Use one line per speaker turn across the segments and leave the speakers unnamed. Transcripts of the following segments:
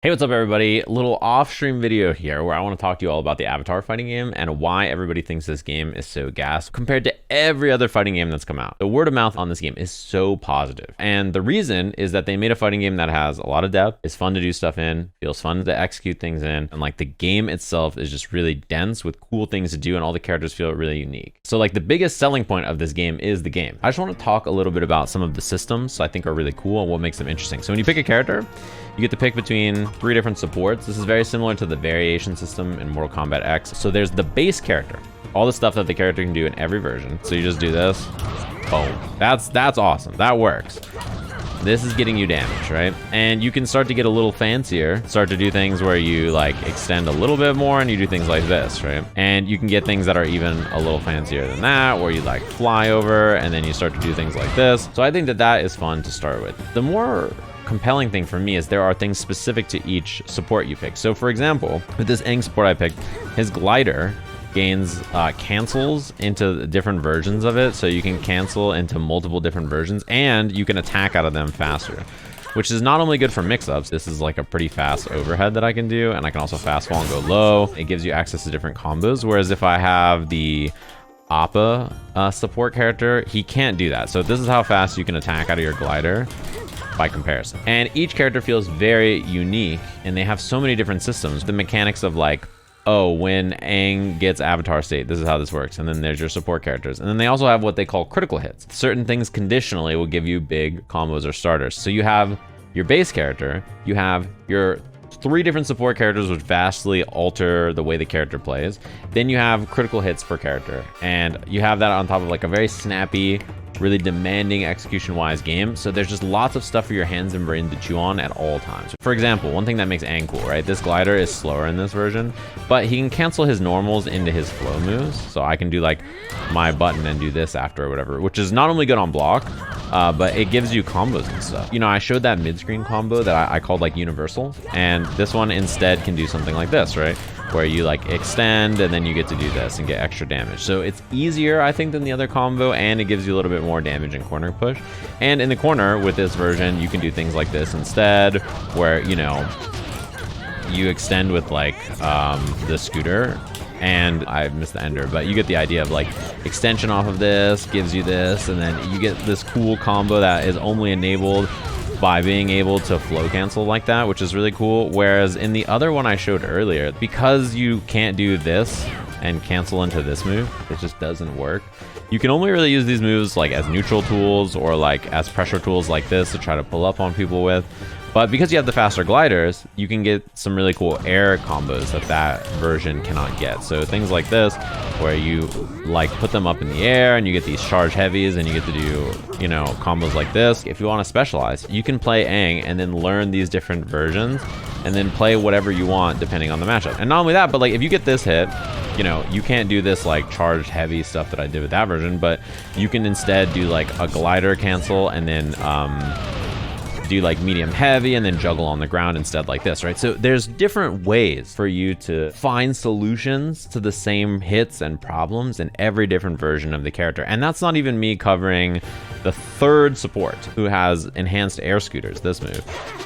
Hey, what's up everybody? A little off-stream video here where I want to talk to you all about the Avatar fighting game and why everybody thinks this game is so gas compared to every other fighting game that's come out. The word of mouth on this game is so positive. And the reason is that they made a fighting game that has a lot of depth, is fun to do stuff in, feels fun to execute things in, and like the game itself is just really dense with cool things to do and all the characters feel really unique. So like the biggest selling point of this game is the game. I just want to talk a little bit about some of the systems I think are really cool and what makes them interesting. So when you pick a character, you get to pick between 3 different supports. This is very similar to the variation system in Mortal Kombat X. So there's the base character, all the stuff that the character can do in every version. So you just do this, boom. That's awesome, that works. This is getting you damage, right? And you can start to get a little fancier, start to do things where you like extend a little bit more and you do things like this, right? And you can get things that are even a little fancier than that, where you like fly over and then you start to do things like this. So I think that that is fun to start with. The more compelling thing for me is there are things specific to each support you pick. So for example, with this Aang support I picked, his glider gains cancels into different versions of it, so you can cancel into multiple different versions and you can attack out of them faster, which is not only good for mix-ups. This is like a pretty fast overhead that I can do, and I can also fast fall and go low. It gives you access to different combos, whereas if I have the Appa support character, he can't do that. So this is how fast you can attack out of your glider by comparison. And each character feels very unique and they have so many different systems. The mechanics of like, oh, when Aang gets avatar state, this is how this works. And then there's your support characters. And then they also have what they call critical hits. Certain things conditionally will give you big combos or starters. So you have your base character, you have your 3 different support characters which vastly alter the way the character plays. Then you have critical hits per character. And you have that on top of like a very snappy, really demanding execution-wise game. So there's just lots of stuff for your hands and brain to chew on at all times. For example, one thing that makes Aang cool, right? This glider is slower in this version, but he can cancel his normals into his flow moves. So I can do like my button and do this after or whatever, which is not only good on block, but it gives you combos and stuff. You know, I showed that mid-screen combo that I called like universal, and this one instead can do something like this, right? Where you like extend and then you get to do this and get extra damage. So it's easier, I think, than the other combo, and it gives you a little bit more damage in corner push. And in the corner with this version, you can do things like this instead, where, you know, you extend with like the scooter, and I missed the ender, but you get the idea of like extension off of this, gives you this, and then you get this cool combo that is only enabled by being able to flow cancel like that, which is really cool. Whereas in the other one I showed earlier, because you can't do this and cancel into this move, it just doesn't work. You can only really use these moves like as neutral tools or like as pressure tools like this to try to pull up on people with. But because you have the faster gliders, you can get some really cool air combos that that version cannot get. So things like this, where you like put them up in the air and you get these charge heavies and you get to do, you know, combos like this. If you want to specialize, you can play Aang and then learn these different versions and then play whatever you want depending on the matchup. And not only that, but like if you get this hit, you know, you can't do this like charged heavy stuff that I did with that version, but you can instead do like a glider cancel and then do like medium heavy and then juggle on the ground instead like this, right? So there's different ways for you to find solutions to the same hits and problems in every different version of the character. And that's not even me covering the 3rd support, who has enhanced air scooters, this move.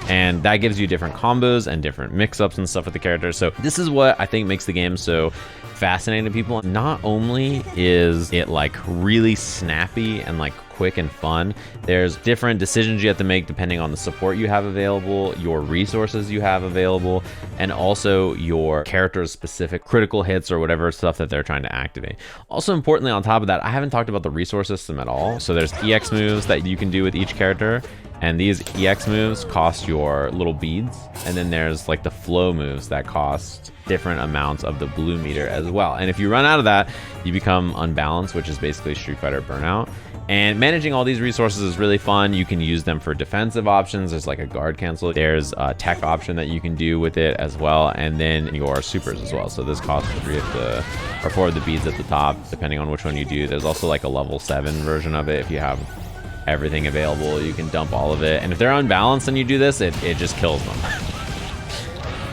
And that gives you different combos and different mix-ups and stuff with the character. So this is what I think makes the game so fascinating to people. Not only is it like really snappy and like quick and fun, there's different decisions you have to make depending on the support you have available, your resources you have available, and also your character's specific critical hits or whatever stuff that they're trying to activate. Also importantly, on top of that, I haven't talked about the resource system at all. So there's EX moves that you can do with each character, and these EX moves cost your little beads, and then there's like the flow moves that cost different amounts of the blue meter as well. And if you run out of that, you become unbalanced, which is basically Street Fighter Burnout. And managing all these resources is really fun. You can use them for defensive options. There's like a guard cancel. There's a tech option that you can do with it as well. And then your supers as well. So this costs 3 of the, or 4 of the beads at the top, depending on which one you do. There's also like a level 7 version of it. If you have everything available, you can dump all of it. And if they're unbalanced and you do this, it just kills them.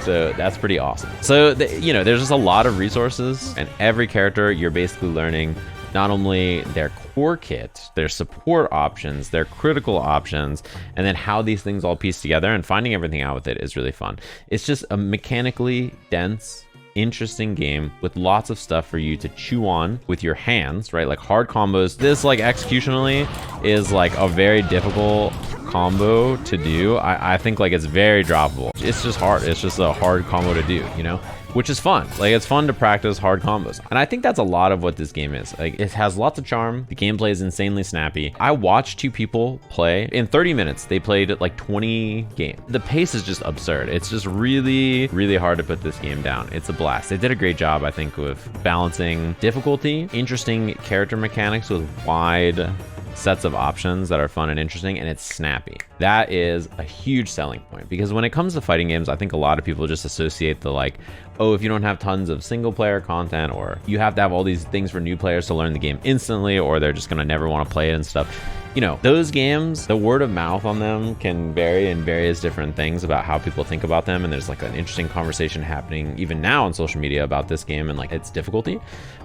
So that's pretty awesome. So, you know, there's just a lot of resources, and every character you're basically learning not only their core kit, their support options, their critical options, and then how these things all piece together, and finding everything out with it is really fun. It's just a mechanically dense, interesting game with lots of stuff for you to chew on with your hands, right? Like hard combos. This like executionally is like a very difficult combo to do. I think like it's very droppable. It's just hard. It's just a hard combo to do, you know, which is fun. Like it's fun to practice hard combos. And I think that's a lot of what this game is. Like it has lots of charm. The gameplay is insanely snappy. I watched 2 people play. In 30 minutes, they played like 20 games. The pace is just absurd. It's just really, really hard to put this game down. It's a blast. They did a great job, I think, with balancing difficulty, interesting character mechanics with wide sets of options that are fun and interesting, and it's snappy. That is a huge selling point, because when it comes to fighting games, I think a lot of people just associate the like, oh, if you don't have tons of single player content, or you have to have all these things for new players to learn the game instantly, or they're just gonna never want to play it and stuff. You know, those games, the word of mouth on them can vary in various different things about how people think about them. And there's like an interesting conversation happening even now on social media about this game and like its difficulty.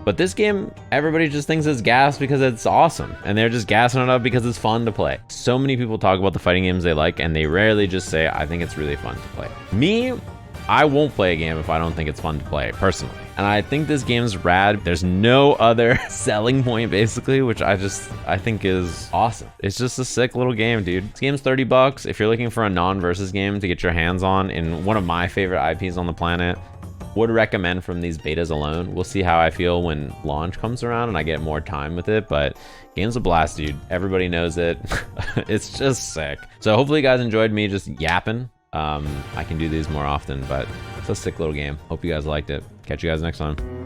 But this game, everybody just thinks it's gas because it's awesome. And they're just gassing it up because it's fun to play. So many people talk about the fighting games they like, and they rarely just say, I think it's really fun to play. Me, I won't play a game if I don't think it's fun to play, personally. And I think this game's rad. There's no other selling point, basically, which I think is awesome. It's just a sick little game, dude. This game's $30. If you're looking for a non-versus game to get your hands on in one of my favorite IPs on the planet, would recommend from these betas alone. We'll see how I feel when launch comes around and I get more time with it, but game's a blast, dude. Everybody knows it. It's just sick. So hopefully you guys enjoyed me just yapping. I can do these more often, but it's a sick little game. Hope you guys liked it. Catch you guys next time.